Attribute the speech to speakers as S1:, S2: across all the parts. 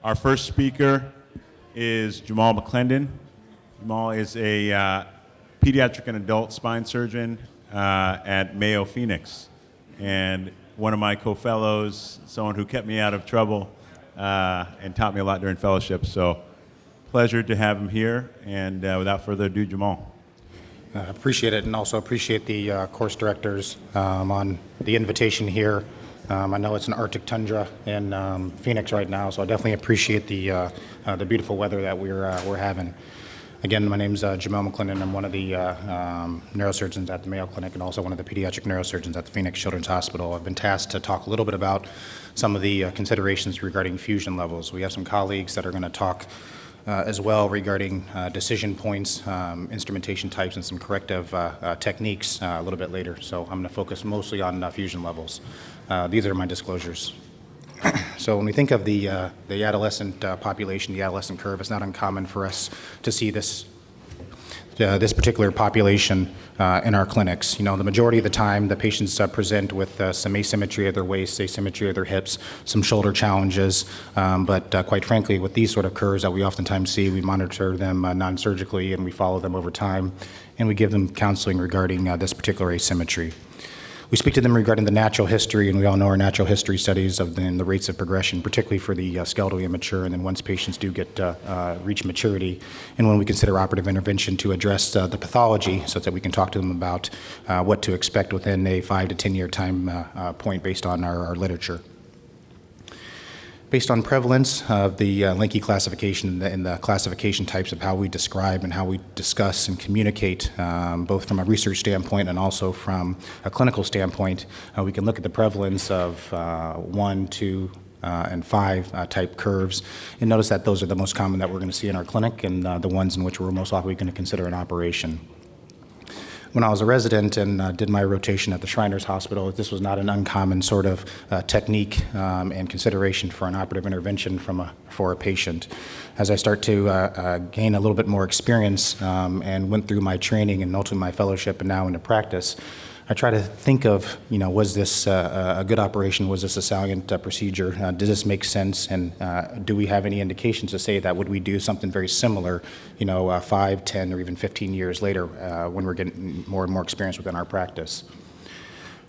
S1: Our first speaker is Jamal McClendon. Jamal is a pediatric and adult spine surgeon at MAYO Phoenix, and one of my co-fellows, someone who kept me out of trouble and taught me a lot during fellowship. So pleasure to have him here, and without further ado, Jamal.
S2: Appreciate it, and also appreciate the course directors on the invitation here. I know it's an Arctic tundra in Phoenix right now, so I definitely appreciate the beautiful weather that we're having. Again, my name's Jamal McClendon. I'm one of the neurosurgeons at the Mayo Clinic and also one of the pediatric neurosurgeons at the Phoenix Children's Hospital. I've been tasked to talk a little bit about some of the considerations regarding fusion levels. We have some colleagues that are going to talk as well regarding decision points, instrumentation types, and some corrective techniques a little bit later. So I'm going to focus mostly on fusion levels. These are my disclosures. So when we think of the adolescent population, the adolescent curve, it's not uncommon for us to see this particular population in our clinics. You know, the majority of the time, the patients present with some asymmetry of their waist, asymmetry of their hips, some shoulder challenges, but quite frankly, with these sort of curves that we oftentimes see, we monitor them non-surgically and we follow them over time, and we give them counseling regarding this particular asymmetry. We speak to them regarding the natural history, and we all know our natural history studies of the rates of progression, particularly for the skeletally immature, and then once patients do get reach maturity, and when we consider operative intervention to address the pathology, so that we can talk to them about what to expect within a 5 to 10 year time point based on our literature. Based on prevalence of the LENKE classification and the classification types of how we describe and how we discuss and communicate, both from a research standpoint and also from a clinical standpoint, we can look at the prevalence of 1, 2, and 5 type curves, and notice that those are the most common that we're going to see in our clinic and the ones in which we're most likely going to consider an operation. When I was a resident and did my rotation at the Shriners Hospital, this was not an uncommon sort of technique and consideration for an operative intervention for a patient. As I start to gain a little bit more experience and went through my training and ultimately my fellowship and now into practice, I try to think of, you know, was this a good operation? Was this a salient procedure? Does this make sense? And do we have any indications to say that would we do something very similar, you know, 5, 10, or even 15 years later when we're getting more and more experience within our practice?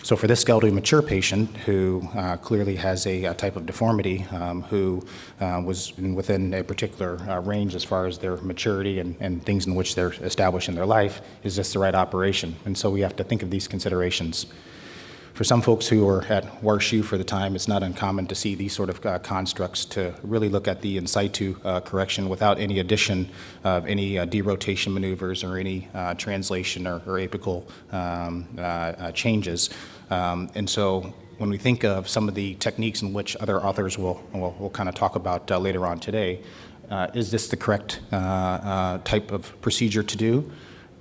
S2: So for this skeletally mature patient who clearly has a type of deformity, who was within a particular range as far as their maturity and things in which they're established in their life, is this the right operation? And so we have to think of these considerations. For some folks who are at WARSHU for the time, it's not uncommon to see these sort of constructs to really look at the in situ correction without any addition of any derotation maneuvers or any translation or apical changes. And so when we think of some of the techniques in which other authors will kind of talk about later on today, is this the correct type of procedure to do?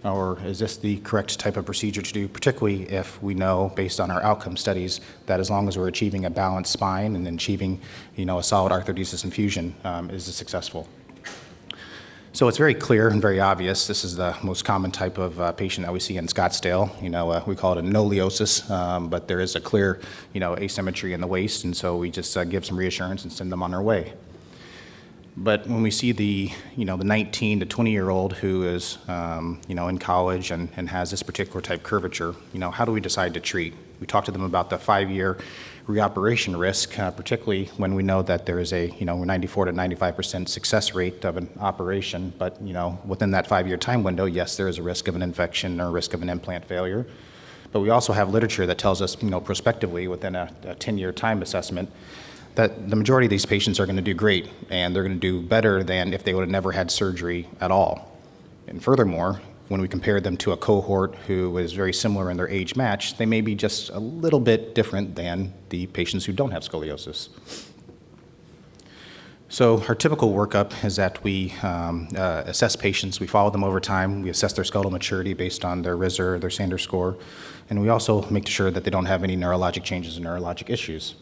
S2: Or is this the correct type of procedure to do, particularly if we know, based on our outcome studies, that as long as we're achieving a balanced spine and achieving, you know, a solid arthrodesis and fusion, is it successful? So it's very clear and very obvious. This is the most common type of patient that we see in Scottsdale. You know, we call it a noliosis, but there is a clear, you know, asymmetry in the waist, and so we just give some reassurance and send them on their way. But when we see the 19 to 20-year-old who is, you know, in college and has this particular type curvature, you know, how do we decide to treat? We talk to them about the 5-year reoperation risk, particularly when we know that there is a, you know, 94 to 95% success rate of an operation. But, you know, within that 5-year time window, yes, there is a risk of an infection or a risk of an implant failure. But we also have literature that tells us, you know, prospectively within a 10-year time assessment, that the majority of these patients are going to do great, and they're going to do better than if they would have never had surgery at all. And furthermore, when we compare them to a cohort who is very similar in their age match, they may be just a little bit different than the patients who don't have scoliosis. So our typical workup is that we assess patients, we follow them over time, we assess their skeletal maturity based on their RISR, their Sanders score, and we also make sure that they don't have any neurologic changes or neurologic issues.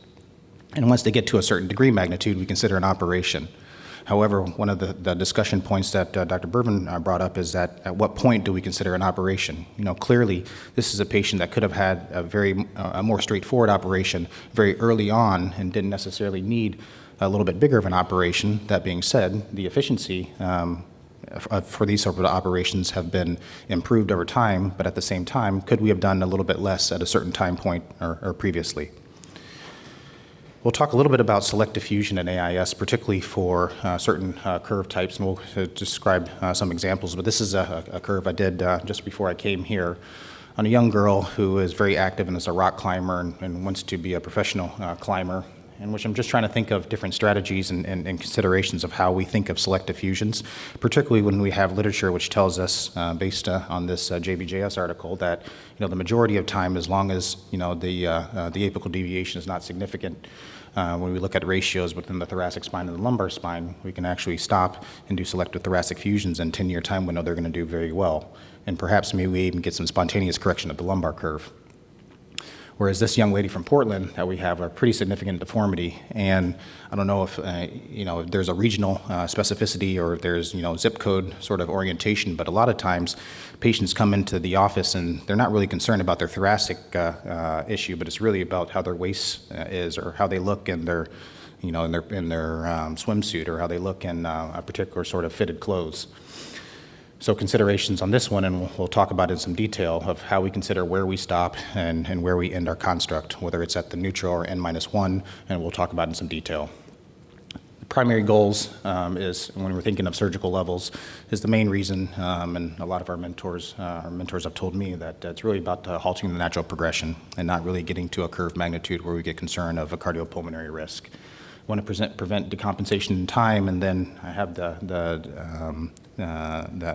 S2: And once they get to a certain degree magnitude, we consider an operation. However, one of the discussion points that Dr. Bourbon brought up is that at what point do we consider an operation? You know, clearly, this is a patient that could have had a more straightforward operation very early on and didn't necessarily need a little bit bigger of an operation. That being said, the efficiency for these sort of operations have been improved over time, but at the same time, could we have done a little bit less at a certain time point or previously? We'll talk a little bit about selective fusion in AIS, particularly for certain curve types, and we'll describe some examples. But this is a curve I did just before I came here on a young girl who is very active and is a rock climber and wants to be a professional climber, in which I'm just trying to think of different strategies and considerations of how we think of selective fusions, particularly when we have literature which tells us, based on this JBJS article, that the majority of time, as long as the apical deviation is not significant, when we look at ratios within the thoracic spine and the lumbar spine, we can actually stop and do selective thoracic fusions in 10-year time window. They're going to do very well, and perhaps maybe we even get some spontaneous correction of the lumbar curve. Whereas this young lady from Portland that we have a pretty significant deformity, and I don't know if if there's a regional specificity or if there's zip code sort of orientation, but a lot of times patients come into the office and they're not really concerned about their thoracic issue, but it's really about how their waist is or how they look in their in their swimsuit, or how they look in a particular sort of fitted clothes. So considerations on this one, and we'll talk about in some detail of how we consider where we stop and where we end our construct, whether it's at the neutral or n-1, and we'll talk about in some detail. The primary goals is, when we're thinking of surgical levels, is the main reason, and a lot of our mentors have told me that it's really about halting the natural progression and not really getting to a curve magnitude where we get concerned of a cardiopulmonary risk. Want to prevent decompensation in time, and then I have the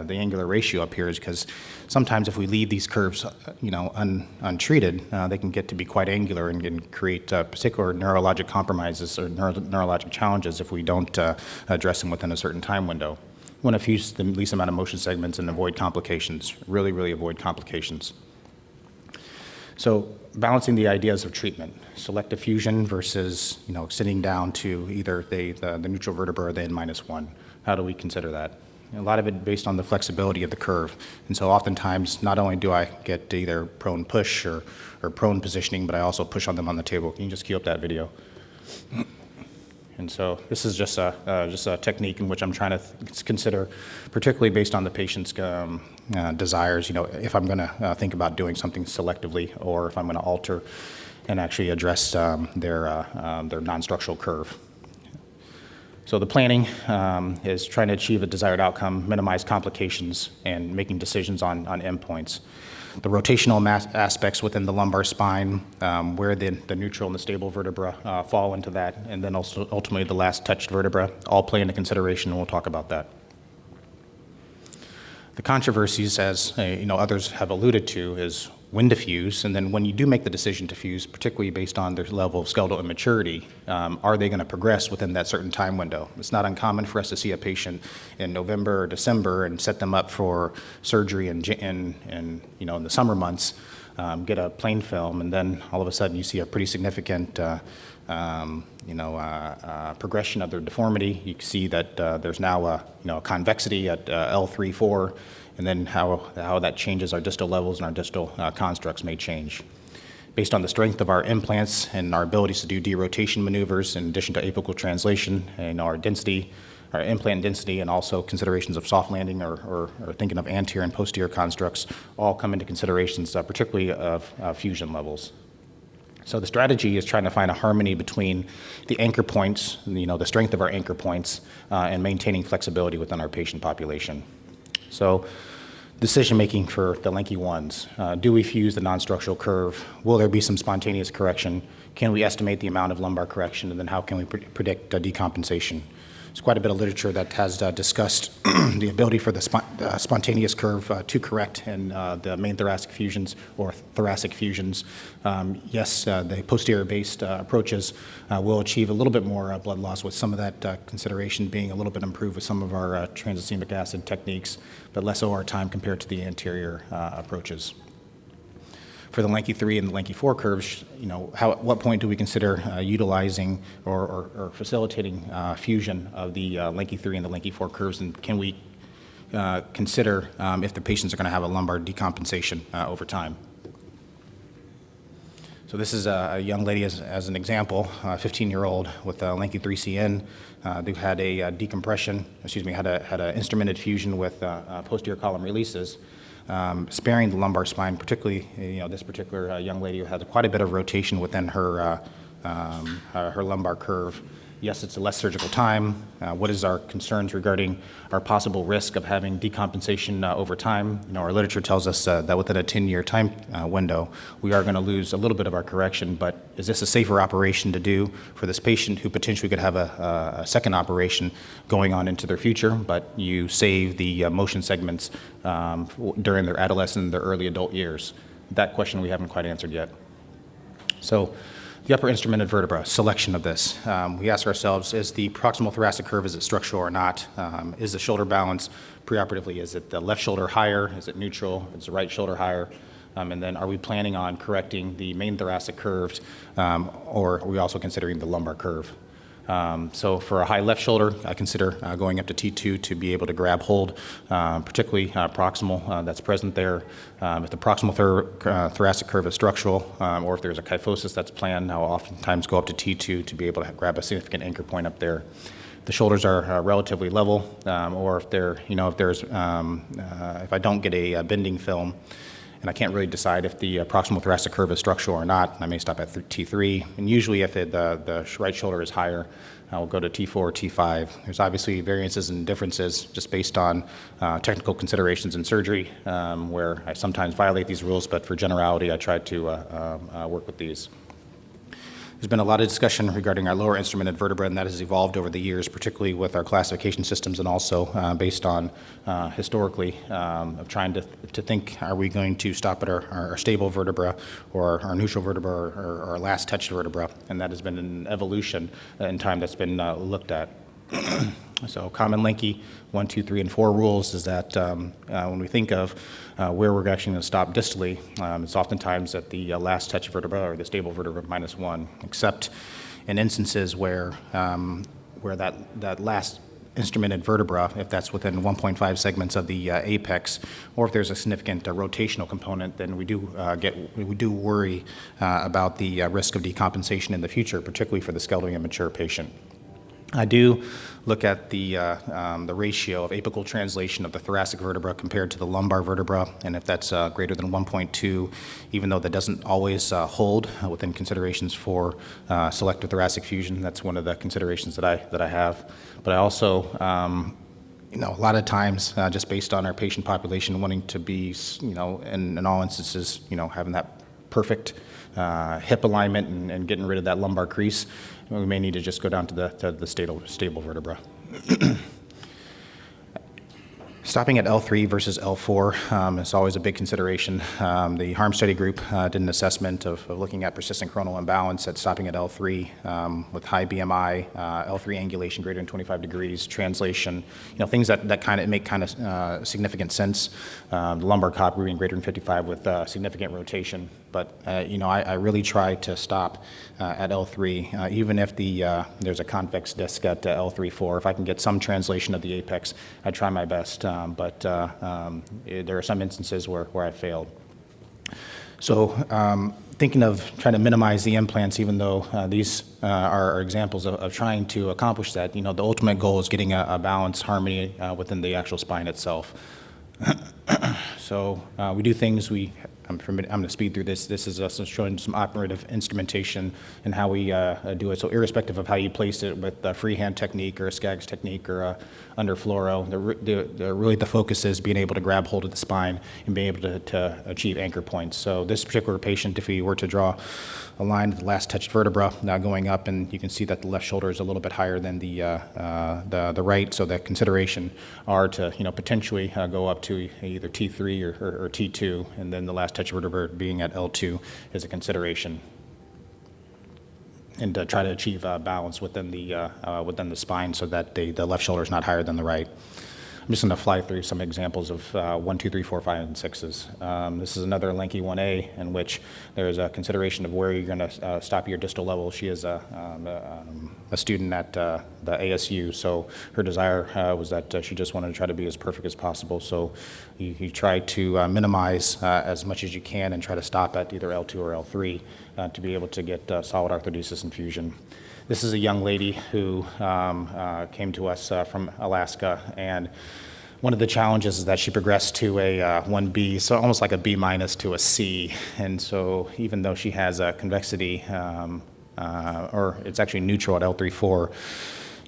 S2: angular ratio up here is because sometimes if we leave these curves, untreated, they can get to be quite angular and can create particular neurologic compromises or neurologic challenges if we don't address them within a certain time window. We want to fuse the least amount of motion segments and avoid complications, really avoid complications. So balancing the ideas of treatment, selective fusion versus sitting down to either the neutral vertebra or the n-1. How do we consider that? A lot of it based on the flexibility of the curve. And so oftentimes, not only do I get either prone push or prone positioning, but I also push on them on the table. Can you just cue up that video? And so this is just a technique in which I'm trying to consider, particularly based on the patient's desires, if I'm going to think about doing something selectively or if I'm going to alter and actually address their non-structural curve. So the planning is trying to achieve a desired outcome, minimize complications, and making decisions on endpoints. The rotational aspects within the lumbar spine, where the neutral and the stable vertebra fall into that, and then also ultimately the last touched vertebra, all play into consideration, and we'll talk about that. The controversies, as others have alluded to, is when to fuse, and then when you do make the decision to fuse, particularly based on their level of skeletal immaturity, are they going to progress within that certain time window? It's not uncommon for us to see a patient in November or December and set them up for surgery in the summer months, get a plain film, and then all of a sudden you see a pretty significant progression of their deformity. You can see that there's now a convexity at L3, 4, and then how that changes our distal levels and our distal constructs may change. Based on the strength of our implants and our abilities to do derotation maneuvers, in addition to apical translation and our density, our implant density, and also considerations of soft landing or thinking of anterior and posterior constructs, all come into considerations, particularly of fusion levels. So the strategy is trying to find a harmony between the anchor points, the strength of our anchor points, and maintaining flexibility within our patient population. So decision-making for the LENKE ones. Do we fuse the non-structural curve? Will there be some spontaneous correction? Can we estimate the amount of lumbar correction? And then how can we predict decompensation? There's quite a bit of literature that has discussed the ability for the spontaneous curve to correct in the main thoracic fusions or thoracic fusions. Yes, the posterior-based approaches will achieve a little bit more blood loss, with some of that consideration being a little bit improved with some of our tranexamic acid techniques, but less OR time compared to the anterior approaches. For the LENKE 3 and the LENKE 4 curves, at what point do we consider utilizing or facilitating fusion of the LENKE 3 and the LENKE 4 curves, and can we consider if the patients are going to have a lumbar decompensation over time? So this is a young lady as an example, a 15-year-old with a LENKE 3CN, who had a decompression, had an instrumented fusion with posterior column releases, sparing the lumbar spine, particularly, this particular young lady who had quite a bit of rotation within her lumbar curve. Yes, it's a less surgical time. What is our concerns regarding our possible risk of having decompensation over time? Our literature tells us that within a 10-year time window, we are going to lose a little bit of our correction, but is this a safer operation to do for this patient who potentially could have a second operation going on into their future, but you save the motion segments during their adolescent and their early adult years? That question we haven't quite answered yet. So, the upper instrumented vertebra, selection of this. We ask ourselves, is the proximal thoracic curve, is it structural or not? Is the shoulder balance preoperatively, is it the left shoulder higher? Is it neutral? Is the right shoulder higher? And then are we planning on correcting the main thoracic curves, or are we also considering the lumbar curve? So for a high left shoulder, I consider going up to T2 to be able to grab hold, particularly proximal that's present there. If the proximal thoracic curve is structural, or if there's a kyphosis that's planned, I'll oftentimes go up to T2 to be able to grab a significant anchor point up there. The shoulders are relatively level, or if they're, if I don't get a bending film, and I can't really decide if the proximal thoracic curve is structural or not, I may stop at T3. And usually if the right shoulder is higher, I will go to T4 or T5. There's obviously variances and differences just based on technical considerations in surgery, where I sometimes violate these rules, but for generality, I try to work with these. There's been a lot of discussion regarding our lower instrumented vertebra, and that has evolved over the years, particularly with our classification systems and also based on historically of trying to think, are we going to stop at our stable vertebra or our neutral vertebra or our last touched vertebra? And that has been an evolution in time that's been looked at. So common LENKE 1, 2, 3, and 4 rules is that when we think of where we're actually going to stop distally, it's oftentimes at the last touch vertebra or the stable vertebra -1, except in instances where that last instrumented vertebra, if that's within 1.5 segments of the apex, or if there's a significant rotational component, then we do worry about the risk of decompensation in the future, particularly for the skeletally immature patient. I do look at the ratio of apical translation of the thoracic vertebra compared to the lumbar vertebra, and if that's greater than 1.2, even though that doesn't always hold within considerations for selective thoracic fusion, that's one of the considerations that I have. But I also, a lot of times, just based on our patient population wanting to be, in all instances, having that perfect hip alignment and getting rid of that lumbar crease, we may need to just go down to the stable vertebra. Stopping at L3 versus L4 is always a big consideration. The harm study group did an assessment of looking at persistent coronal imbalance at stopping at L3 with high BMI, L3 angulation greater than 25 degrees, translation, things that kind of make significant sense. The lumbar cop being greater than 55 with significant rotation. But I really try to stop at L3, even if there's a convex disc at L3-4. If I can get some translation of the apex, I try my best. But there are some instances where I failed. So thinking of trying to minimize the implants, even though these are examples of trying to accomplish that, the ultimate goal is getting a balanced harmony within the actual spine itself. So we do things, I'm going to speed through this. This is us showing some operative instrumentation and how we do it. So irrespective of how you place it with a freehand technique or a Skaggs technique or a under fluoro, really the focus is being able to grab hold of the spine and being able to achieve anchor points. So this particular patient, if we were to draw a line at the last touched vertebra now going up, and you can see that the left shoulder is a little bit higher than the right, so the consideration are to potentially go up to either T3 or T2, and then the last touch vertebra being at L2 is a consideration, and to try to achieve balance within the spine so that the left shoulder is not higher than the right. I'm just going to fly through some examples of 1, 2, 3, 4, 5, and 6s. This is another LENKE 1A in which there is a consideration of where you're going to stop your distal level. She is a student at the ASU, so her desire was that she just wanted to try to be as perfect as possible. So you try to minimize as much as you can and try to stop at either L2 or L3 to be able to get solid arthrodesis and fusion. This is a young lady who came to us from Alaska, and one of the challenges is that she progressed to a 1B, so almost like a B minus to a C. And so even though she has a convexity, or it's actually neutral at L3-4,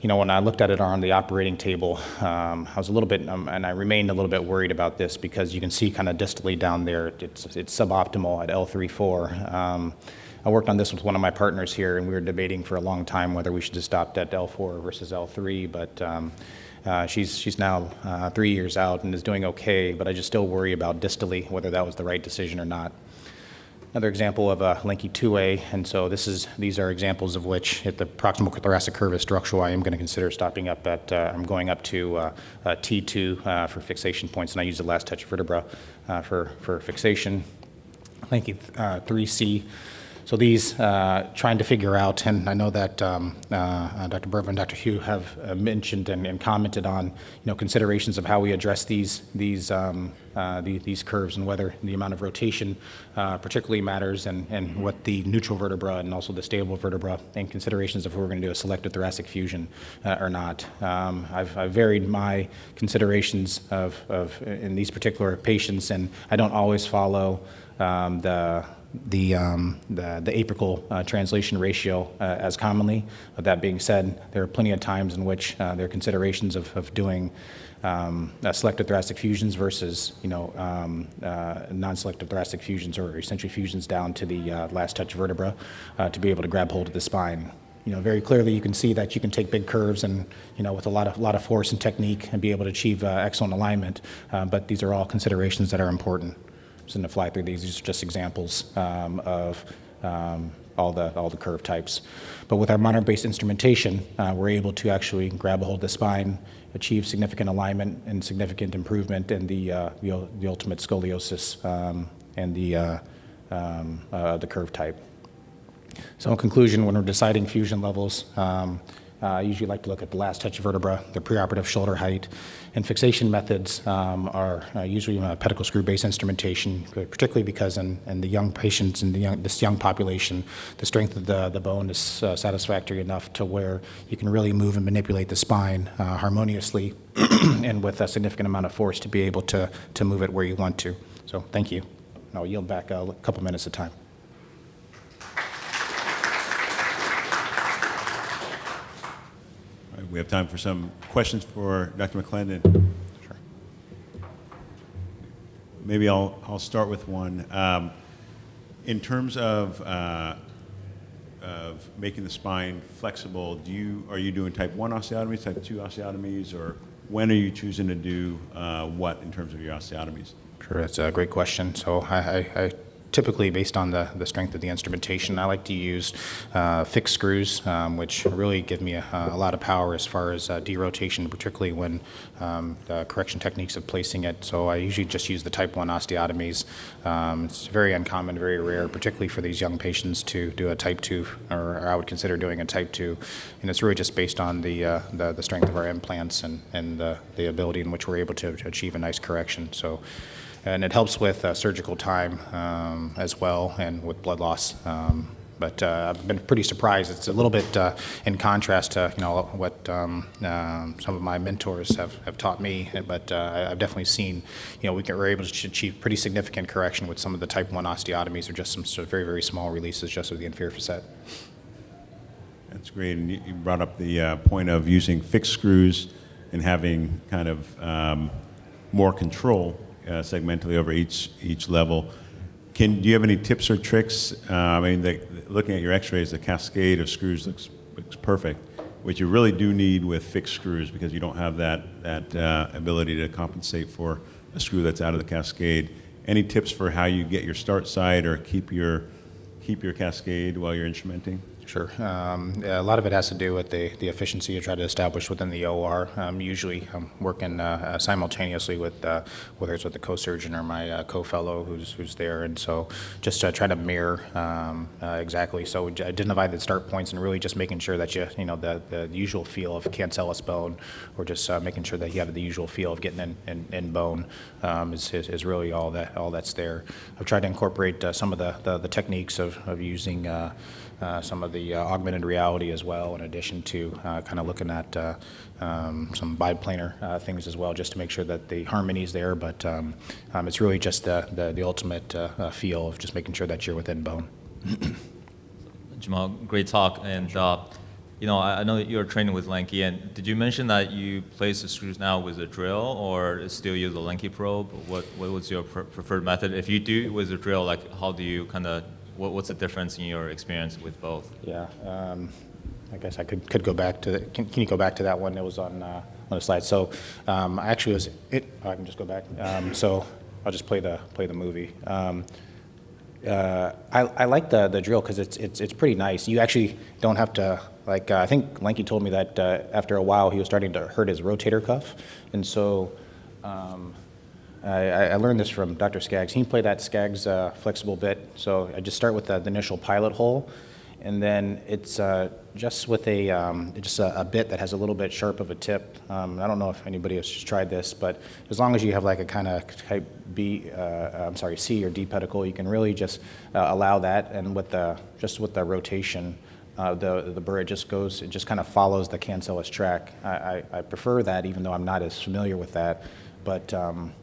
S2: you know, when I looked at it on the operating table, I was a little bit, and I remained a little bit worried about this because you can see kind of distally down there, it's suboptimal at L3-4. I worked on this with one of my partners here, and we were debating for a long time whether we should have stopped at L4 versus L3, but she's now 3 years out and is doing okay, but I just still worry about distally whether that was the right decision or not. Another example of a LENKE 2A, and so these are examples of which, if the proximal thoracic curve is structural, I am going to consider stopping up at, I'm going up to T2 for fixation points, and I use the last touch vertebra for fixation. LENKE 3C. So these, trying to figure out, and I know that Dr. Berva and Dr. Hugh have mentioned and commented on, you know, considerations of how we address these curves and whether the amount of rotation particularly matters, and what the neutral vertebra and also the stable vertebra, and considerations of if we're going to do a selective thoracic fusion or not. I've varied my considerations of in these particular patients, and I don't always follow the apical translation ratio as commonly. But that being said, there are plenty of times in which there are considerations of doing selective thoracic fusions versus, you know, non-selective thoracic fusions, or essentially fusions down to the last touch vertebra to be able to grab hold of the spine. You know, very clearly you can see that you can take big curves and, you know, with a lot of force and technique and be able to achieve excellent alignment, but these are all considerations that are important. So to fly through these are just examples of all the curve types. But with our monitor-based instrumentation, we're able to actually grab a hold of the spine, achieve significant alignment and significant improvement in the ultimate scoliosis and the curve type. So in conclusion, when we're deciding fusion levels, I usually like to look at the last touch vertebra, the preoperative shoulder height, and fixation methods are usually pedicle screw-based instrumentation, particularly because in the young patients, in this young population, the strength of the bone is satisfactory enough to where you can really move and manipulate the spine harmoniously and with a significant amount of force to be able to move it where you want to. So thank you. And I'll yield back a couple minutes of time.
S1: We have time for some questions for Dr. McClendon.
S2: Sure.
S1: Maybe I'll start with one. In terms of making the spine flexible, are you doing type 1 osteotomies, type 2 osteotomies, or when are you choosing to do what in terms of your osteotomies?
S2: Sure, that's a great question. So I typically, based on the strength of the instrumentation, I like to use fixed screws, which really give me a lot of power as far as derotation, particularly when the correction techniques of placing it. So I usually just use the type 1 osteotomies. It's very uncommon, very rare, particularly for these young patients to do a type 2, or I would consider doing a type 2. And it's really just based on the strength of our implants and the ability in which we're able to achieve a nice correction. So. And it helps with surgical time as well, and with blood loss. But I've been pretty surprised. It's a little bit in contrast to what some of my mentors have taught me. But I've definitely seen we're able to achieve pretty significant correction with some of the type 1 osteotomies, or just some sort of very, very small releases just of the inferior facet.
S1: That's great. And you brought up the point of using fixed screws and having kind of more control segmentally over each level. Do you have any tips or tricks? I mean, looking at your x-rays, the cascade of screws looks perfect, which you really do need with fixed screws because you don't have that ability to compensate for a screw that's out of the cascade. Any tips for how you get your start side or keep your cascade while you're instrumenting?
S2: Sure. A lot of it has to do with the efficiency you try to establish within the OR. Usually I'm working simultaneously with, whether it's with the co-surgeon or my co-fellow who's there, and so just try to mirror exactly. So identify the start points and really just making sure that you know, the usual feel of cancellous bone, or just making sure that you have the usual feel of getting in bone is really all that's there. I've tried to incorporate some of the techniques of using some of the augmented reality as well, in addition to kind of looking at some biplanar things as well, just to make sure that the harmony is there. But it's really just the ultimate feel of just making sure that you're within bone.
S3: Jamal, great talk. And you know, I know that you're training with LENKE, and did you mention that you place the screws now with a drill, or still use a LENKE probe? What was your preferred method? If you do with a drill, like how do you kind of, what's the difference in your experience with both?
S2: Yeah, I guess I could go back to can you go back to that one that was on the slide? So I actually was I can just go back. So I'll just play the movie. I like the drill because it's pretty nice. You actually don't have to, like, I think LENKE told me that after a while he was starting to hurt his rotator cuff, and so I learned this from Dr. Skaggs. He played that Skaggs flexible bit. So I just start with the initial pilot hole, and then it's just with a bit that has a little bit sharp of a tip. I don't know if anybody has tried this, but as long as you have like a kind of type C or D pedicle, you can really just allow that, and with the rotation, the burr, it just kind of follows the cancellous track. I prefer that, even though I'm not as familiar with that. But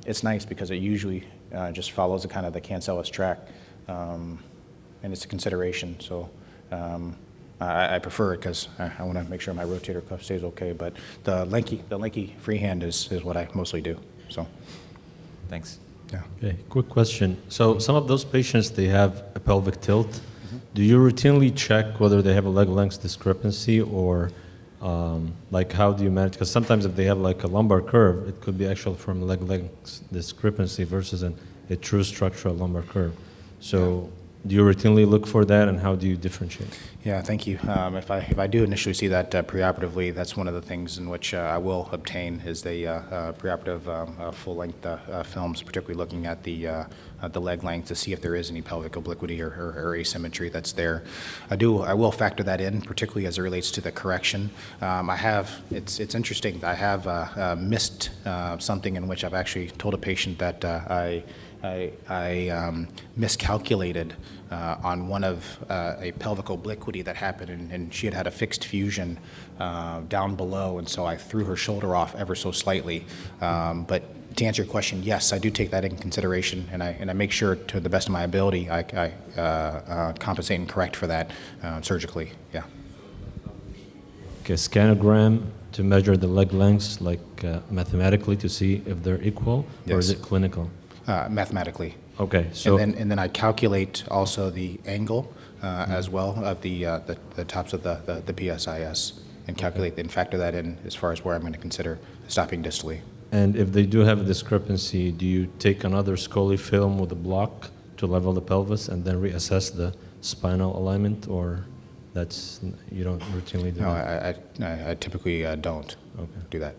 S2: it's nice because it usually just follows the cancellous track, and it's a consideration. So I prefer it because I want to make sure my rotator cuff stays okay. But the LENKE freehand is what I mostly do. So
S3: Thanks.
S2: yeah.
S4: Okay, quick question. So some of those patients, they have a pelvic tilt. Do you routinely check whether they have a leg length discrepancy, or like how do you manage? Because sometimes if they have like a lumbar curve, it could be actual from leg length discrepancy versus a true structural lumbar curve. So do you routinely look for that, and how do you differentiate?
S2: Yeah, thank you. If I do initially see that preoperatively, that's one of the things in which I will obtain is the preoperative full-length films, particularly looking at the leg length to see if there is any pelvic obliquity or asymmetry that's there. I will factor that in, particularly as it relates to the correction. It's interesting. I have missed something in which I've actually told a patient that I miscalculated on one of a pelvic obliquity that happened, and she had a fixed fusion down below, and so I threw her shoulder off ever so slightly. But to answer your question, yes, I do take that in consideration, and I make sure to the best of my ability I compensate and correct for that surgically. Yeah.
S4: Okay, scanogram to measure the leg lengths, like mathematically to see if they're equal, or is
S2: Yes.
S4: it clinical?
S2: Mathematically.
S4: Okay, so
S2: And then I calculate also the angle as well of the tops of the PSIS, and calculate and factor that in as far as where I'm going to consider stopping distally.
S4: and if they do have a discrepancy, do you take another Scoli film with a block to level the pelvis and then reassess the spinal alignment, or you don't routinely do
S2: No,
S4: that?
S2: I typically don't
S4: Okay.
S2: do that.